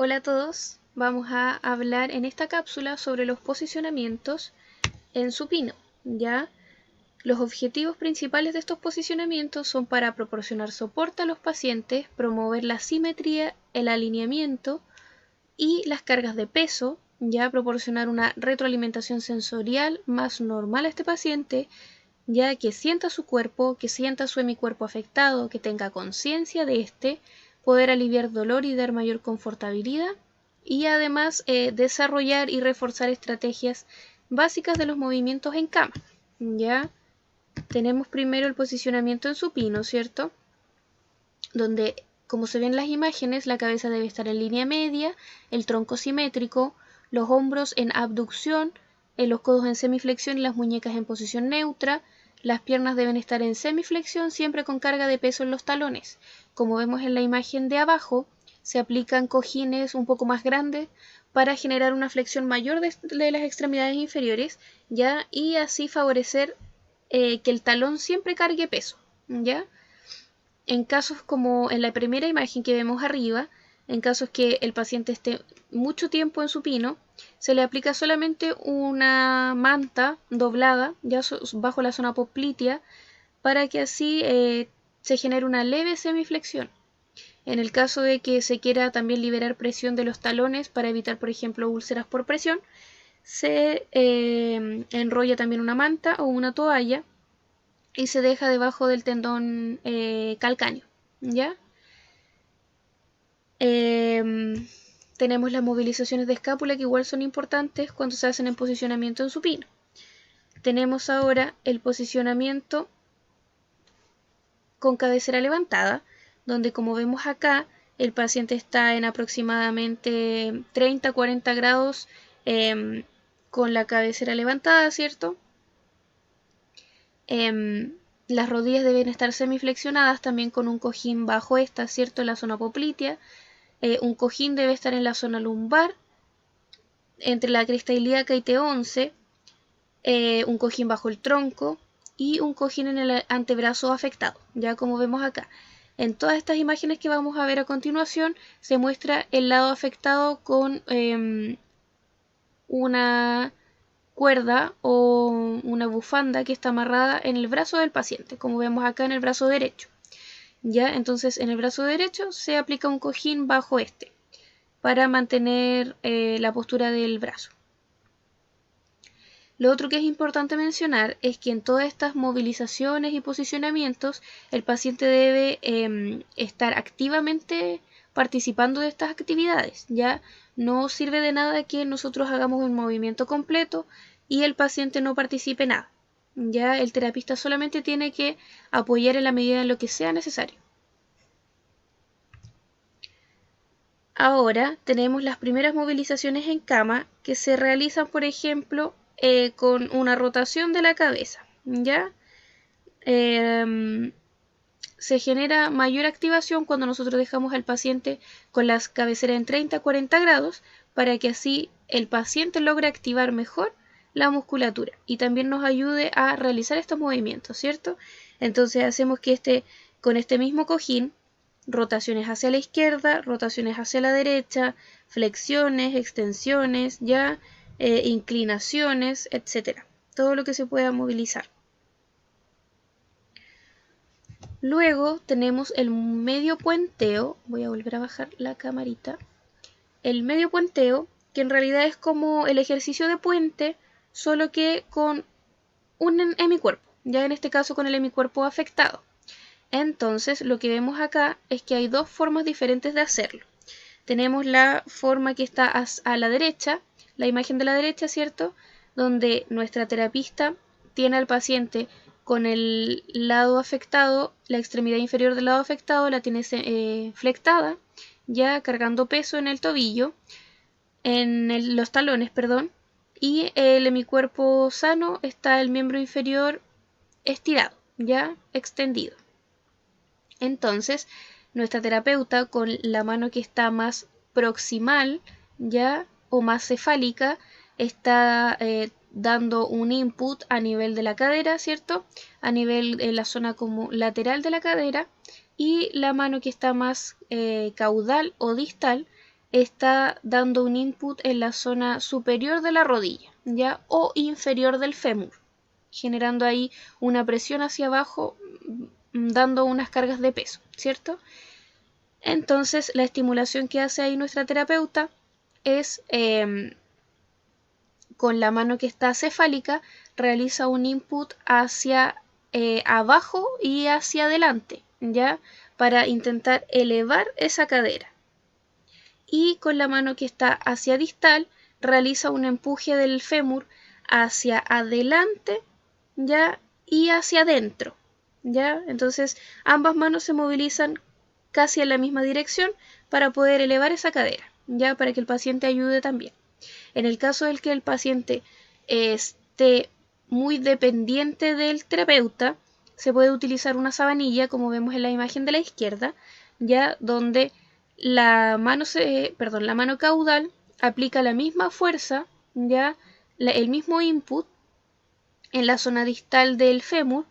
Hola a todos, vamos a hablar en esta cápsula sobre los posicionamientos en supino. ¿Ya? Los objetivos principales de estos posicionamientos son para proporcionar soporte a los pacientes, promover la simetría, el alineamiento y las cargas de peso, ya proporcionar una retroalimentación sensorial más normal a este paciente, ya que sienta su cuerpo, que sienta su hemicuerpo afectado, que tenga conciencia de este, poder aliviar dolor y dar mayor confortabilidad, y además desarrollar y reforzar estrategias básicas de los movimientos en cama. Ya tenemos primero el posicionamiento en supino, ¿cierto? Donde, como se ven en las imágenes, la cabeza debe estar en línea media, el tronco simétrico, los hombros en abducción, los codos en semiflexión y las muñecas en posición neutra. Las piernas deben estar en semiflexión, siempre con carga de peso en los talones. Como vemos en la imagen de abajo, se aplican cojines un poco más grandes para generar una flexión mayor de las extremidades inferiores, ¿ya? Y así favorecer que el talón siempre cargue peso, ¿ya? En casos como en la primera imagen que vemos arriba, en casos que el paciente esté mucho tiempo en supino, se le aplica solamente una manta doblada ya bajo la zona poplitea para que así se genere una leve semiflexión. En el caso de que se quiera también liberar presión de los talones para evitar, por ejemplo, úlceras por presión, se enrolla también una manta o una toalla y se deja debajo del tendón calcáneo, ¿ya? Tenemos las movilizaciones de escápula que igual son importantes cuando se hacen en posicionamiento en supino. Tenemos ahora el posicionamiento con cabecera levantada, donde como vemos acá, el paciente está en aproximadamente 30-40 grados con la cabecera levantada, ¿cierto? Las rodillas deben estar semiflexionadas también con un cojín bajo esta, ¿cierto? En la zona poplitea. Un cojín debe estar en la zona lumbar, entre la cresta ilíaca y T11, un cojín bajo el tronco y un cojín en el antebrazo afectado, ya como vemos acá. En todas estas imágenes que vamos a ver a continuación se muestra el lado afectado con una cuerda o una bufanda que está amarrada en el brazo del paciente, como vemos acá en el brazo derecho. ¿Ya? Entonces en el brazo derecho se aplica un cojín bajo este para mantener la postura del brazo. Lo otro que es importante mencionar es que en todas estas movilizaciones y posicionamientos el paciente debe estar activamente participando de estas actividades. Ya no sirve de nada que nosotros hagamos un movimiento completo y el paciente no participe nada. Ya el terapista solamente tiene que apoyar en la medida en lo que sea necesario. Ahora tenemos las primeras movilizaciones en cama que se realizan, por ejemplo, con una rotación de la cabeza, ¿ya? Se genera mayor activación cuando nosotros dejamos al paciente con las cabeceras en 30-40 grados para que así el paciente logre activar mejor la musculatura y también nos ayude a realizar estos movimientos, ¿cierto? Entonces hacemos que con este mismo cojín, rotaciones hacia la izquierda, rotaciones hacia la derecha, flexiones, extensiones, ya inclinaciones, etcétera. Todo lo que se pueda movilizar. Luego tenemos el medio puenteo. Voy a volver a bajar la camarita. El medio puenteo, que en realidad es como el ejercicio de puente, solo que con un hemicuerpo, ya en este caso con el hemicuerpo afectado. Entonces lo que vemos acá es que hay dos formas diferentes de hacerlo. Tenemos la forma que está a la derecha, la imagen de la derecha, ¿cierto? Donde nuestra terapista tiene al paciente con el lado afectado, la extremidad inferior del lado afectado la tiene flectada, ya cargando peso en el tobillo, los talones, perdón, y el hemicuerpo sano está el miembro inferior estirado, ya extendido. Entonces, nuestra terapeuta con la mano que está más proximal, ya, o más cefálica, está dando un input a nivel de la cadera, ¿cierto? A nivel de la zona como lateral de la cadera, y la mano que está más caudal o distal está dando un input en la zona superior de la rodilla, ¿ya? O inferior del fémur, generando ahí una presión hacia abajo, dando unas cargas de peso, ¿cierto? Entonces, la estimulación que hace ahí nuestra terapeuta es, con la mano que está cefálica, realiza un input hacia abajo y hacia adelante, ¿ya? Para intentar elevar esa cadera. Y con la mano que está hacia distal, realiza un empuje del fémur hacia adelante, ¿ya? Y hacia adentro, ¿ya? Entonces, ambas manos se movilizan casi en la misma dirección para poder elevar esa cadera, ¿ya? Para que el paciente ayude también. En el caso del que el paciente esté muy dependiente del terapeuta, se puede utilizar una sabanilla, como vemos en la imagen de la izquierda, ya donde la mano caudal aplica la misma fuerza, ya el mismo input en la zona distal del fémur,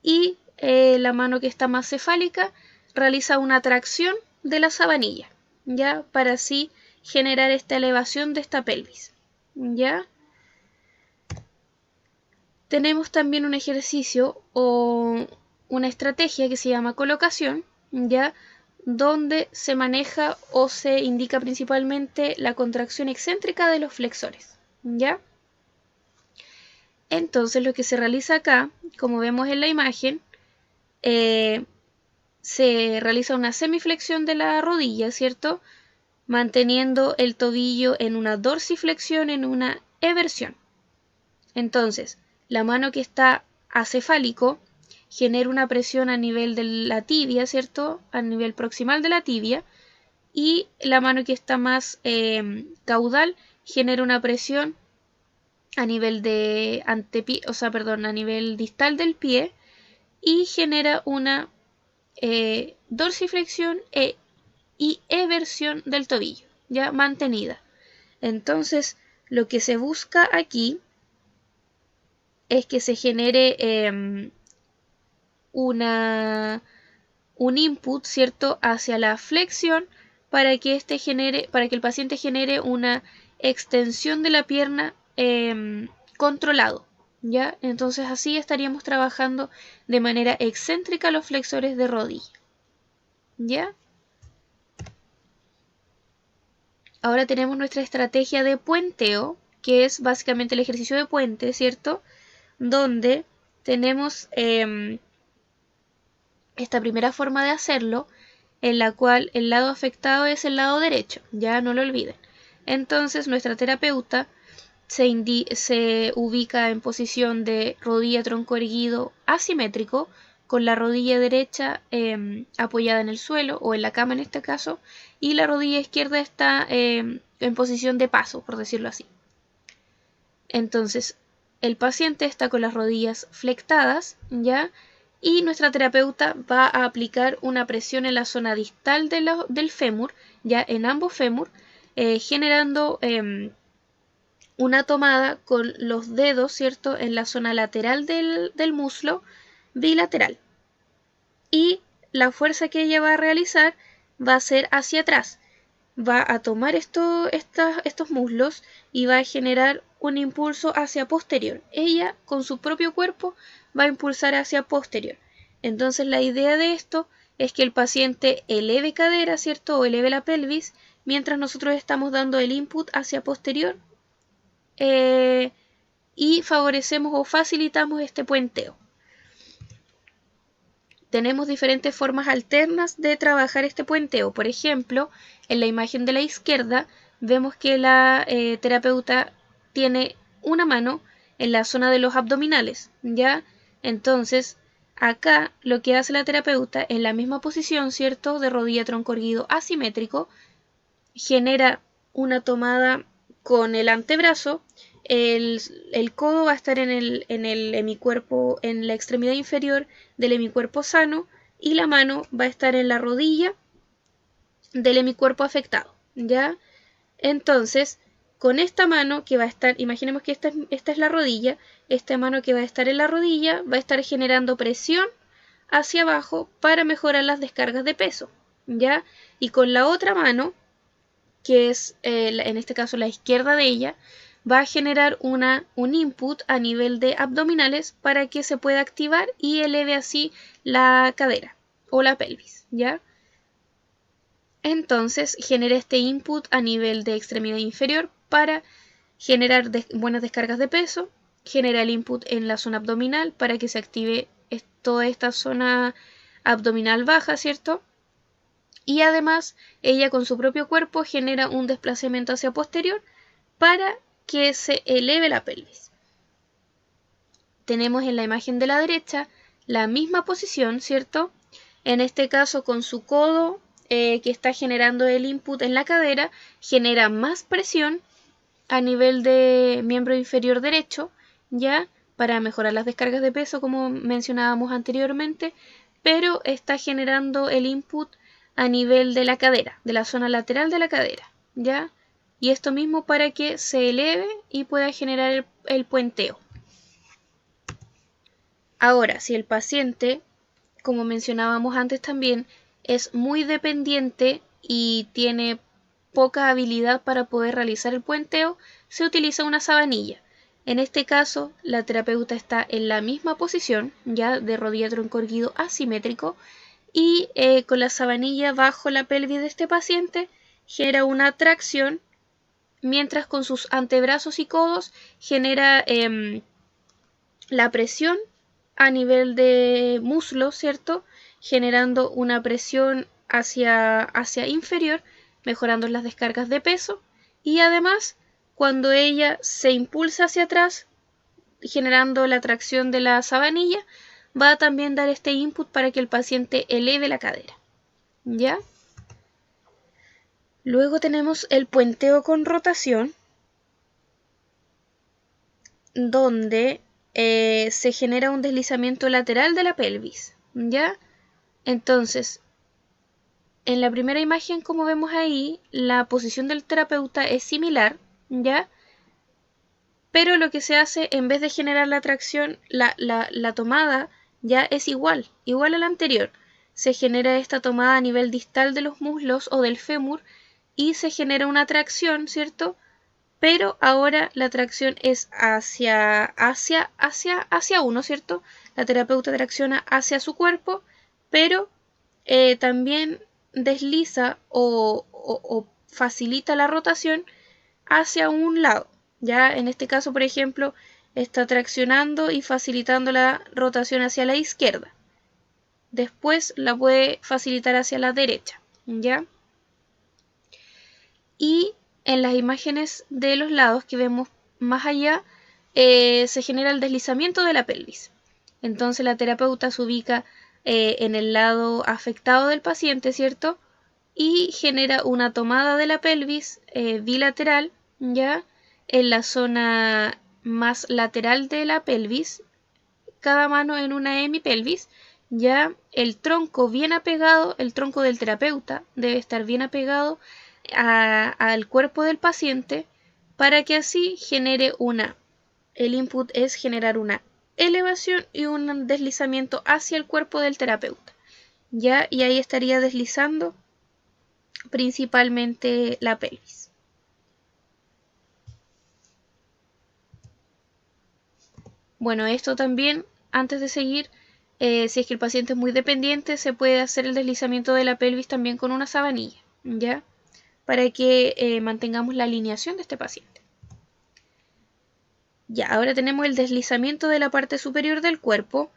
y la mano que está más cefálica realiza una tracción de la sabanilla, ya para así generar esta elevación de esta pelvis, ¿ya? Tenemos también un ejercicio o una estrategia que se llama colocación, ¿ya? Donde se maneja o se indica principalmente la contracción excéntrica de los flexores, ¿ya? Entonces lo que se realiza acá, como vemos en la imagen, se realiza una semiflexión de la rodilla, ¿cierto? Manteniendo el tobillo en una dorsiflexión, en una eversión. Entonces, la mano que está acefálico genera una presión a nivel de la tibia, ¿cierto? A nivel proximal de la tibia. Y la mano que está más caudal genera una presión a nivel de a nivel distal del pie, y genera una dorsiflexión y eversión del tobillo, ya mantenida. Entonces, lo que se busca aquí es que se genere un input, ¿cierto?, hacia la flexión para que el paciente genere una extensión de la pierna controlado, ¿ya? Entonces así estaríamos trabajando de manera excéntrica los flexores de rodilla, ¿ya? Ahora tenemos nuestra estrategia de puenteo, que es básicamente el ejercicio de puente, ¿cierto? Donde tenemos esta primera forma de hacerlo, en la cual el lado afectado es el lado derecho, ya no lo olviden. Entonces nuestra terapeuta se ubica en posición de rodilla tronco erguido asimétrico, con la rodilla derecha apoyada en el suelo o en la cama en este caso, y la rodilla izquierda está en posición de paso, por decirlo así. Entonces el paciente está con las rodillas flectadas, ¿ya? Y nuestra terapeuta va a aplicar una presión en la zona distal del fémur, ya en ambos fémur, generando una tomada con los dedos, ¿cierto?, en la zona lateral del muslo bilateral. Y la fuerza que ella va a realizar va a ser hacia atrás. Va a tomar estos muslos y va a generar un impulso hacia posterior. Ella, con su propio cuerpo, va a impulsar hacia posterior. Entonces la idea de esto es que el paciente eleve cadera, ¿cierto?, o eleve la pelvis, mientras nosotros estamos dando el input hacia posterior, y favorecemos o facilitamos este puenteo. Tenemos diferentes formas alternas de trabajar este puenteo. Por ejemplo, en la imagen de la izquierda vemos que la terapeuta tiene una mano en la zona de los abdominales, ¿ya? Entonces, acá lo que hace la terapeuta en la misma posición, ¿cierto?, de rodilla tronco erguido asimétrico, genera una tomada con el antebrazo. El codo va a estar en el hemicuerpo, en la extremidad inferior del hemicuerpo sano, y la mano va a estar en la rodilla del hemicuerpo afectado, ¿ya? Entonces, con esta mano que va a estar, imaginemos que esta es la rodilla, esta mano que va a estar en la rodilla va a estar generando presión hacia abajo para mejorar las descargas de peso, ¿ya? Y con la otra mano, que es en este caso la izquierda de ella, va a generar un input a nivel de abdominales para que se pueda activar y eleve así la cadera o la pelvis, ¿ya? Entonces genera este input a nivel de extremidad inferior para generar buenas descargas de peso, genera el input en la zona abdominal para que se active toda esta zona abdominal baja, ¿cierto? Y además ella con su propio cuerpo genera un desplazamiento hacia posterior para que se eleve la pelvis. Tenemos en la imagen de la derecha la misma posición, ¿cierto? En este caso con su codo que está generando el input en la cadera, genera más presión a nivel de miembro inferior derecho, ya para mejorar las descargas de peso como mencionábamos anteriormente, pero está generando el input a nivel de la cadera, de la zona lateral de la cadera, ya, y esto mismo para que se eleve y pueda generar el puenteo. Ahora, si el paciente, como mencionábamos antes también, es muy dependiente y tiene poca habilidad para poder realizar el puenteo, se utiliza una sabanilla. En este caso, la terapeuta está en la misma posición, ya de rodilla tronco erguido asimétrico, y con la sabanilla bajo la pelvis de este paciente genera una tracción, mientras con sus antebrazos y codos genera la presión a nivel de muslo, ¿cierto? Generando una presión hacia inferior, mejorando las descargas de peso, y además cuando ella se impulsa hacia atrás, generando la tracción de la sabanilla, va a también dar este input para que el paciente eleve la cadera, ¿ya? Luego tenemos el puenteo con rotación, donde se genera un deslizamiento lateral de la pelvis, ¿ya? Entonces, en la primera imagen, como vemos ahí, la posición del terapeuta es similar, ¿ya? Pero lo que se hace, en vez de generar la tracción, la tomada ya es igual a la anterior. Se genera esta tomada a nivel distal de los muslos o del fémur y se genera una tracción, ¿cierto? Pero ahora la tracción es hacia uno, ¿cierto? La terapeuta tracciona hacia su cuerpo, pero también desliza o facilita la rotación hacia un lado. Ya en este caso, por ejemplo, está traccionando y facilitando la rotación hacia la izquierda. Después la puede facilitar hacia la derecha, ¿ya? Y en las imágenes de los lados que vemos más allá, se genera el deslizamiento de la pelvis. Entonces la terapeuta se ubica en el lado afectado del paciente, ¿cierto? Y genera una tomada de la pelvis bilateral, ¿ya? En la zona más lateral de la pelvis, cada mano en una hemipelvis, ya el tronco bien apegado, el tronco del terapeuta debe estar bien apegado al cuerpo del paciente para que así genere el input es generar una elevación y un deslizamiento hacia el cuerpo del terapeuta, ya, y ahí estaría deslizando principalmente la pelvis. Bueno, esto también, antes de seguir, si es que el paciente es muy dependiente, se puede hacer el deslizamiento de la pelvis también con una sabanilla, ¿ya? Para que mantengamos la alineación de este paciente. Ya, ahora tenemos el deslizamiento de la parte superior del cuerpo,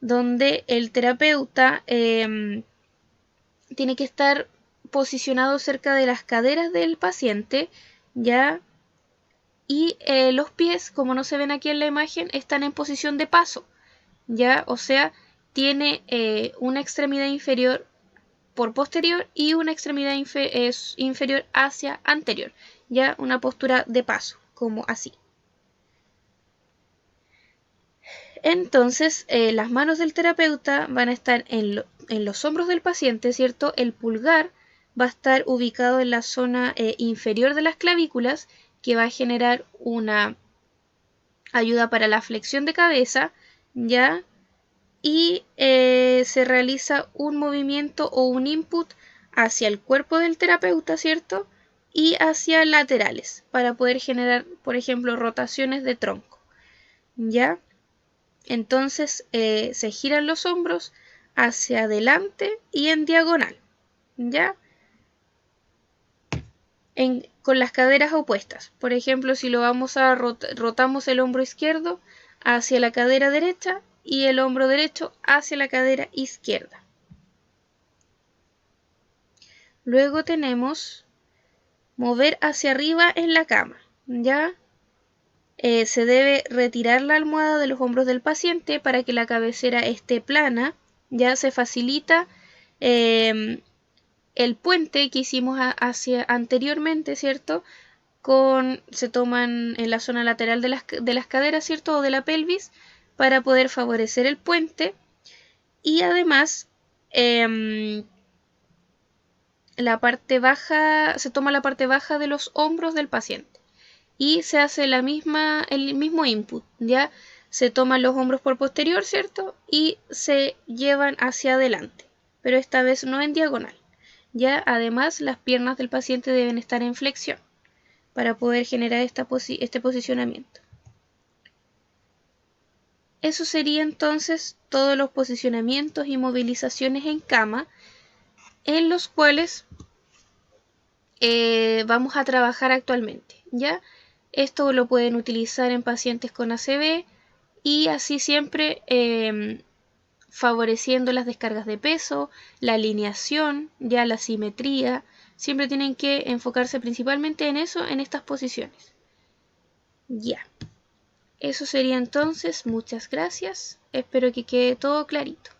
donde el terapeuta tiene que estar posicionado cerca de las caderas del paciente, ¿ya? Y los pies, como no se ven aquí en la imagen, están en posición de paso, ¿ya? O sea, tiene una extremidad inferior por posterior y una extremidad inferior hacia anterior, ya una postura de paso, como así. Entonces, las manos del terapeuta van a estar en los hombros del paciente, ¿cierto? El pulgar va a estar ubicado en la zona inferior de las clavículas, que va a generar una ayuda para la flexión de cabeza, ¿ya? Y se realiza un movimiento o un input hacia el cuerpo del terapeuta, ¿cierto? y hacia laterales para poder generar, por ejemplo, rotaciones de tronco. ¿Ya? Entonces se giran los hombros hacia adelante y en diagonal. ¿Ya? Con las caderas opuestas. Por ejemplo, si lo vamos a rotamos el hombro izquierdo hacia la cadera derecha y el hombro derecho hacia la cadera izquierda. Luego tenemos mover hacia arriba en la cama. ¿Ya? Se debe retirar la almohada de los hombros del paciente para que la cabecera esté plana. Ya se facilita el puente que hicimos anteriormente, ¿cierto? Se toman en la zona lateral de las caderas, ¿cierto? O de la pelvis para poder favorecer el puente. Y además la parte baja, se toma la parte baja de los hombros del paciente y se hace el mismo input, ¿ya? Se toman los hombros por posterior, ¿cierto? Y se llevan hacia adelante, pero esta vez no en diagonal, ¿ya? Además, las piernas del paciente deben estar en flexión para poder generar este posicionamiento. Eso sería entonces todos los posicionamientos y movilizaciones en cama en los cuales vamos a trabajar actualmente, ¿ya? Esto lo pueden utilizar en pacientes con ACV y así siempre favoreciendo las descargas de peso, la alineación, ya la simetría. Siempre tienen que enfocarse principalmente en eso, en estas posiciones. Ya. Eso sería entonces. Muchas gracias. Espero que quede todo clarito.